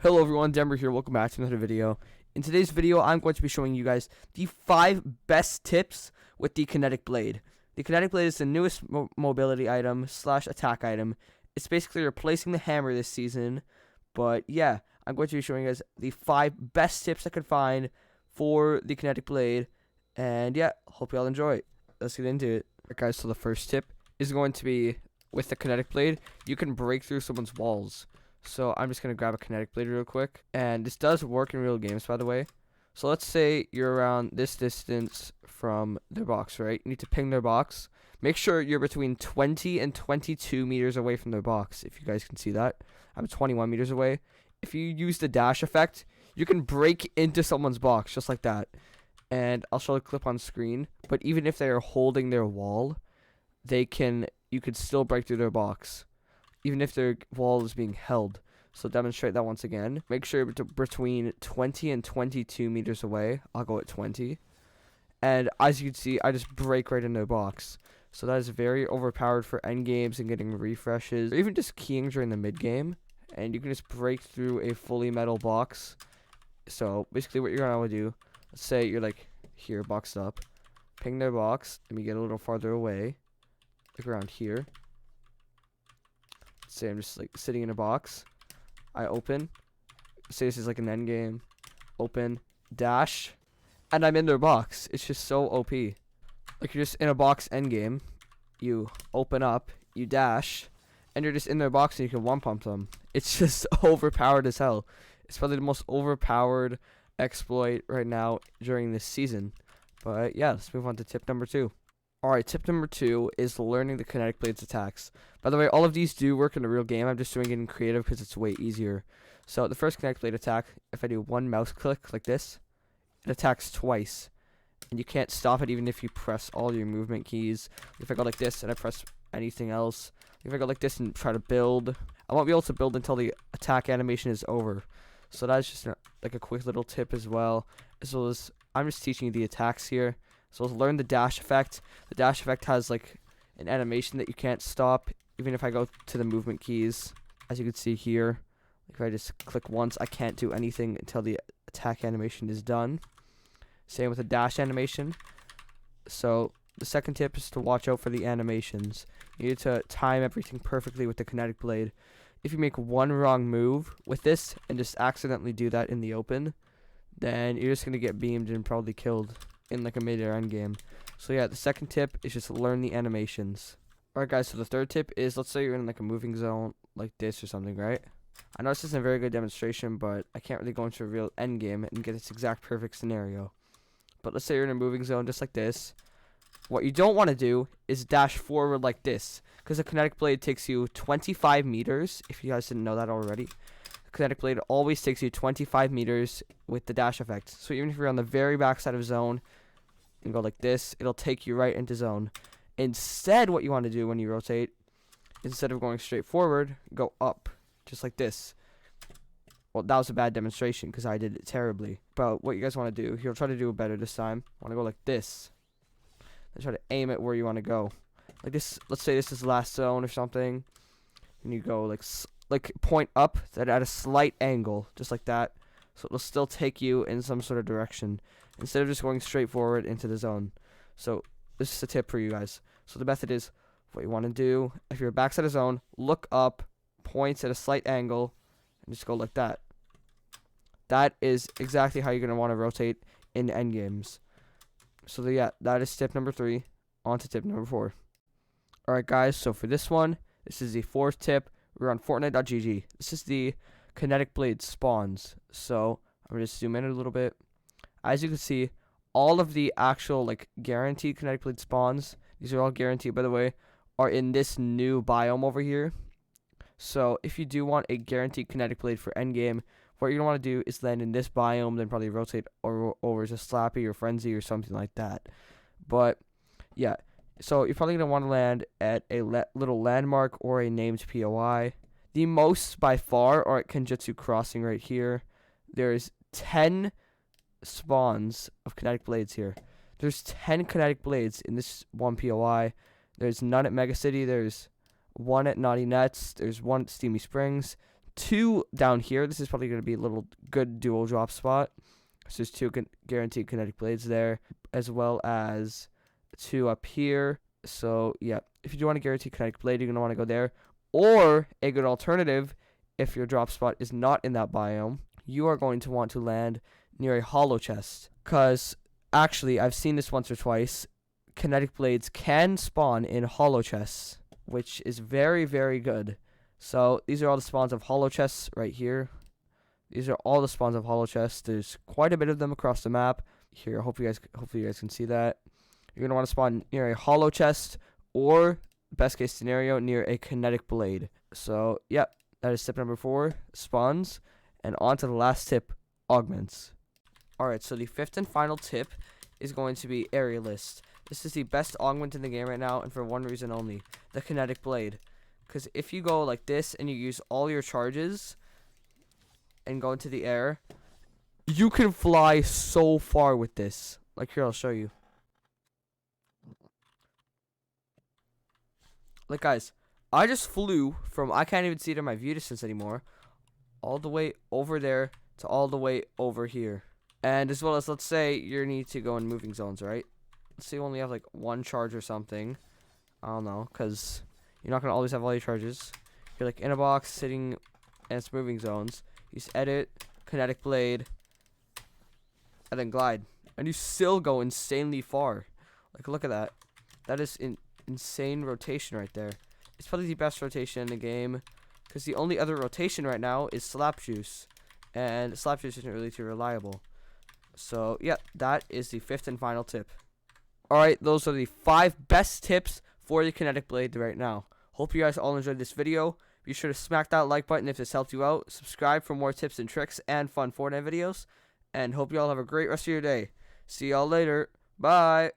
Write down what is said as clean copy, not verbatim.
Hello everyone, Denver here, welcome back to another video. In today's video, I'm going to be showing you guys the 5 best tips with the Kinetic Blade. The Kinetic Blade is the newest mobility item slash attack item. It's basically replacing the hammer this season, but yeah, I'm going to be showing you guys the 5 best tips I could find for the Kinetic Blade, and yeah, hope you all enjoy it. Let's get into it. Alright guys, so the first tip is going to be, with the Kinetic Blade, you can break through someone's walls. So I'm just going to grab a Kinetic Blade real quick. And this does work in real games, by the way. So let's say you're around this distance from their box, right? You need to ping their box. Make sure you're between 20 and 22 meters away from their box, if you guys can see that. I'm 21 meters away. If you use the dash effect, you can break into someone's box, just like that. And I'll show the clip on screen. But even if they are holding their wall, you could still break through their box, even if their wall is being held. So demonstrate that once again. Make sure you're between 20 and 22 meters away. I'll go at 20. And as you can see, I just break right in their box. So that is very overpowered for end games and getting refreshes, or even just keying during the mid game. And you can just break through a fully metal box. So basically what you're going to want to do, let's say you're like here boxed up, ping their box, let me get a little farther away, like around here. Say I'm just like sitting in a box. I open. Say this is like an end game. Open. Dash. And I'm in their box. It's just so OP. Like you're just in a box end game. You open up. You dash. And you're just in their box and you can one pump them. It's just overpowered as hell. It's probably the most overpowered exploit right now during this season. But yeah, let's move on to tip number 2. Alright, tip number 2 is learning the Kinetic Blade's attacks. By the way, all of these do work in a real game. I'm just doing it in creative because it's way easier. So the first Kinetic Blade attack, if I do one mouse click like this, it attacks twice. And you can't stop it even if you press all your movement keys. If I go like this and I press anything else, if I go like this and try to build, I won't be able to build until the attack animation is over. So that's just like a quick little tip as well. As well as, I'm just teaching you the attacks here. So let's learn the dash effect. The dash effect has like an animation that you can't stop, even if I go to the movement keys. As you can see here, if I just click once, I can't do anything until the attack animation is done. Same with the dash animation. So the second tip is to watch out for the animations. You need to time everything perfectly with the Kinetic Blade. If you make one wrong move with this and just accidentally do that in the open, then you're just going to get beamed and probably killed in like a mid-air end game. So yeah, the second tip is just learn the animations. Alright guys, so the third tip is, let's say you're in like a moving zone like this or something, right? I know this isn't a very good demonstration, but I can't really go into a real end game and get this exact perfect scenario. But let's say you're in a moving zone just like this. What you don't want to do is dash forward like this, because the Kinetic Blade takes you 25 meters, if you guys didn't know that already. The Kinetic Blade always takes you 25 meters with the dash effect. So even if you're on the very back side of zone and go like this, it'll take you right into zone. Instead, what you want to do when you rotate, instead of going straight forward, go up, just like this. Well, that was a bad demonstration because I did it terribly. But what you guys want to do, you'll try to do it better this time. Want to go like this. And try to aim it where you want to go. Like this, let's say this is last zone or something. And you go like point up that at a slight angle, just like that. So it'll still take you in some sort of direction, instead of just going straight forward into the zone. So this is a tip for you guys. So the method is, what you want to do, if you're backside of zone, look up, points at a slight angle, and just go like that. That is exactly how you're going to want to rotate in end games. So yeah, that is tip number 3. On to tip number 4. Alright guys, so for this one, this is the 4th tip. We're on Fortnite.gg. This is the Kinetic Blade spawns. So I'm going to zoom in a little bit. As you can see, all of the actual like guaranteed Kinetic Blade spawns, these are all guaranteed by the way, are in this new biome over here. So if you do want a guaranteed Kinetic Blade for endgame, what you're going to want to do is land in this biome, then probably rotate over to Slappy or Frenzy or something like that. But yeah, so you're probably going to want to land at a little landmark or a named POI. The most by far are at Kenjutsu Crossing right here. There's 10 spawns of Kinetic Blades here. There's 10 Kinetic Blades in this one POI. There's none at Mega City. There's one at Naughty Nets. There's one at Steamy Springs. 2 down here. This is probably going to be a little good dual drop spot. So there's 2 guaranteed kinetic blades there, as well as 2 up here. So yeah, if you do want a guaranteed kinetic blade, you're going to want to go there. Or a good alternative, if your drop spot is not in that biome, you are going to want to land near a hollow chest. Because actually, I've seen this once or twice. Kinetic blades can spawn in hollow chests, which is very, very good. So these are all the spawns of hollow chests right here. These are all the spawns of hollow chests. There's quite a bit of them across the map. Here, hopefully you guys can see that. You're going to want to spawn near a hollow chest, or best case scenario, near a kinetic blade. So, yep, that is tip number 4, spawns. And on to the last tip, augments. Alright, so the 5th and final tip is going to be aerialist. This is the best augment in the game right now, and for one reason only, the kinetic blade. Because if you go like this and you use all your charges and go into the air, you can fly so far with this. Like here, I'll show you. Like guys, I just flew from, I can't even see it in my view distance anymore, all the way over there to all the way over here. And as well as, let's say you need to go in moving zones, right? Let's say you only have like 1 charge or something. I don't know, because you're not going to always have all your charges. You're like in a box, sitting, and it's moving zones. You just edit, kinetic blade, and then glide. And you still go insanely far. Like, look at that. That is insane rotation right there. It's probably the best rotation in the game, because the only other rotation right now is slap juice. And slap juice isn't really too reliable. So, yeah, that is the 5th and final tip. Alright, those are the 5 best tips for the kinetic blade right now. Hope you guys all enjoyed this video. Be sure to smack that like button if this helped you out. Subscribe for more tips and tricks and fun Fortnite videos. And hope you all have a great rest of your day. See y'all later. Bye.